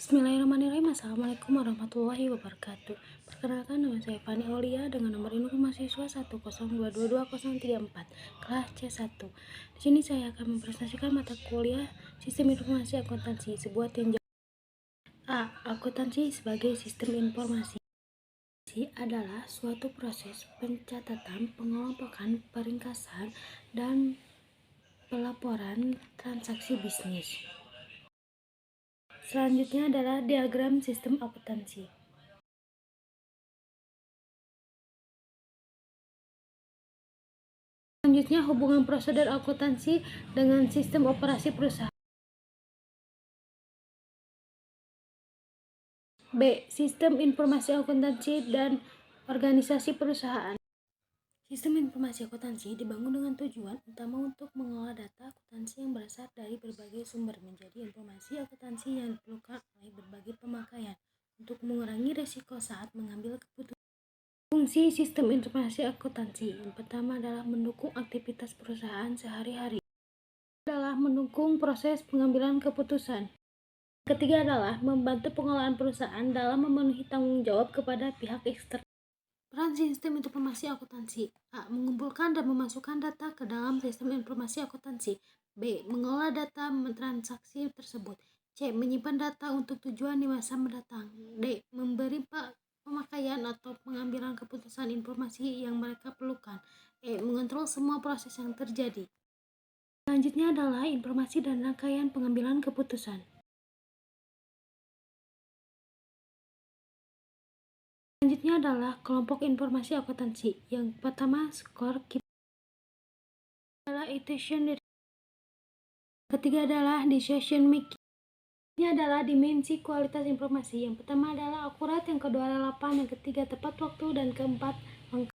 Bismillahirrahmanirrahim. Assalamualaikum warahmatullahi wabarakatuh. Perkenalkan, nama saya Fani Aulia dengan nomor induk mahasiswa 102222034 kelas C1. Di sini saya akan mempresentasikan mata kuliah Sistem Informasi Akuntansi, sebuah tinjauan. Akuntansi sebagai sistem informasi adalah suatu proses pencatatan, pengelompokan, peringkasan, dan pelaporan transaksi bisnis. Selanjutnya adalah diagram sistem akuntansi. Selanjutnya, hubungan prosedur akuntansi dengan sistem operasi perusahaan. B. Sistem informasi akuntansi dan organisasi perusahaan. Sistem informasi akuntansi dibangun dengan tujuan utama untuk mengolah data akuntansi yang berasal dari berbagai sumber menjadi informasi akuntansi yang diperlukan oleh berbagai pemakaian untuk mengurangi risiko saat mengambil keputusan. Fungsi sistem informasi akuntansi yang pertama adalah mendukung aktivitas perusahaan sehari-hari. Adalah mendukung proses pengambilan keputusan. Ketiga adalah membantu pengelolaan perusahaan dalam memenuhi tanggung jawab kepada pihak eksternal. Peran sistem informasi akuntansi: A. Mengumpulkan dan memasukkan data ke dalam sistem informasi akuntansi. B. Mengolah data transaksi tersebut. C. Menyimpan data untuk tujuan di masa mendatang. D. Memberi pemakaian atau pengambilan keputusan informasi yang mereka perlukan. E. Mengontrol semua proses yang terjadi. Selanjutnya adalah informasi dan rangkaian pengambilan keputusan. Selanjutnya adalah kelompok informasi akuntansi. Yang pertama, scorecard adalah attention. Ketiga adalah decision making. Ini adalah dimensi kualitas informasi. Yang pertama adalah akurat, yang kedua relevan, yang ketiga tepat waktu, dan keempat lengkap.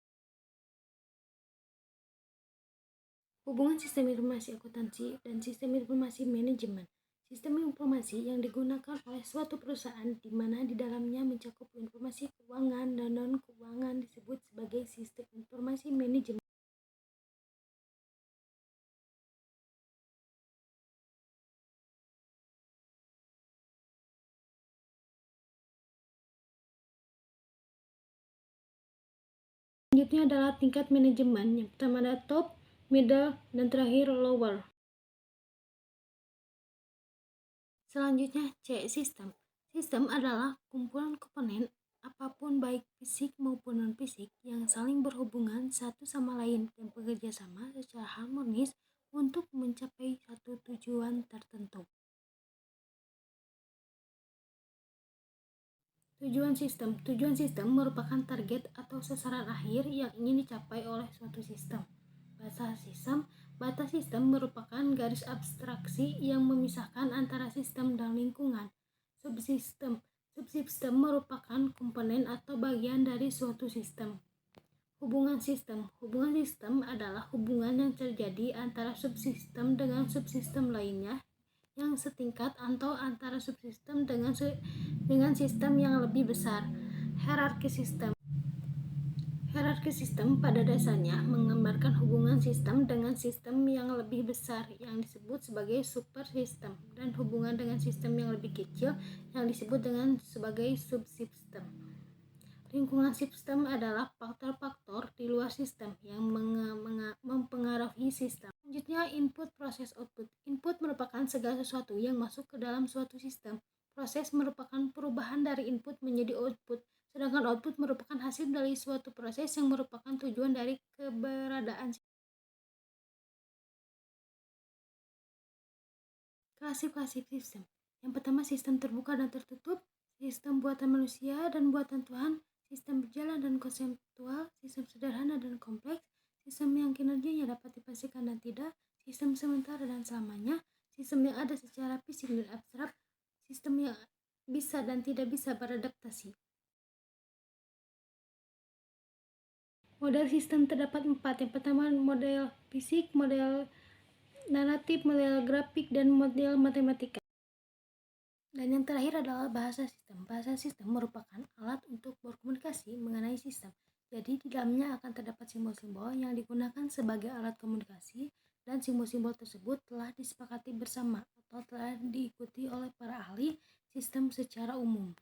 Hubungan sistem informasi akuntansi dan sistem informasi manajemen. Sistem informasi yang digunakan oleh suatu perusahaan di mana di dalamnya mencakup informasi keuangan dan non-keuangan disebut sebagai sistem informasi manajemen. Selanjutnya adalah tingkat manajemen. Yang pertama ada top, middle, dan terakhir lower. Selanjutnya C. Sistem. Sistem adalah kumpulan komponen apapun baik fisik maupun non-fisik yang saling berhubungan satu sama lain dan bekerja sama secara harmonis untuk mencapai satu tujuan tertentu. Tujuan sistem merupakan target atau sasaran akhir yang ingin dicapai oleh suatu sistem. Batas sistem merupakan garis abstraksi yang memisahkan antara sistem dan lingkungan. Subsistem merupakan komponen atau bagian dari suatu sistem. Hubungan sistem adalah hubungan yang terjadi antara subsistem dengan subsistem lainnya yang setingkat atau antara subsistem dengan sistem yang lebih besar. Hierarki sistem pada dasarnya menggambarkan hubungan sistem dengan sistem yang lebih besar yang disebut sebagai supersistem dan hubungan dengan sistem yang lebih kecil yang disebut dengan sebagai subsistem. Lingkungan sistem adalah faktor-faktor di luar sistem yang mempengaruhi sistem. Selanjutnya, input, proses, output. Input merupakan segala sesuatu yang masuk ke dalam suatu sistem. Proses merupakan perubahan dari input menjadi output, sedangkan output merupakan hasil dari suatu proses yang merupakan tujuan dari keberadaan sistem. Klasifikasi sistem. Yang pertama, sistem terbuka dan tertutup, sistem buatan manusia dan buatan Tuhan, sistem berjalan dan konseptual, sistem sederhana dan kompleks, sistem yang kinerjanya dapat dipastikan dan tidak, sistem sementara dan selamanya, sistem yang ada secara fisik dan abstrak, sistem yang bisa dan tidak bisa beradaptasi. Model sistem terdapat 4. Yang pertama, model fisik, model naratif, model grafik, dan model matematika. Dan yang terakhir adalah bahasa sistem. Bahasa sistem merupakan alat untuk berkomunikasi mengenai sistem. Jadi di dalamnya akan terdapat simbol-simbol yang digunakan sebagai alat komunikasi, dan simbol-simbol tersebut telah disepakati bersama atau telah diikuti oleh para ahli sistem secara umum.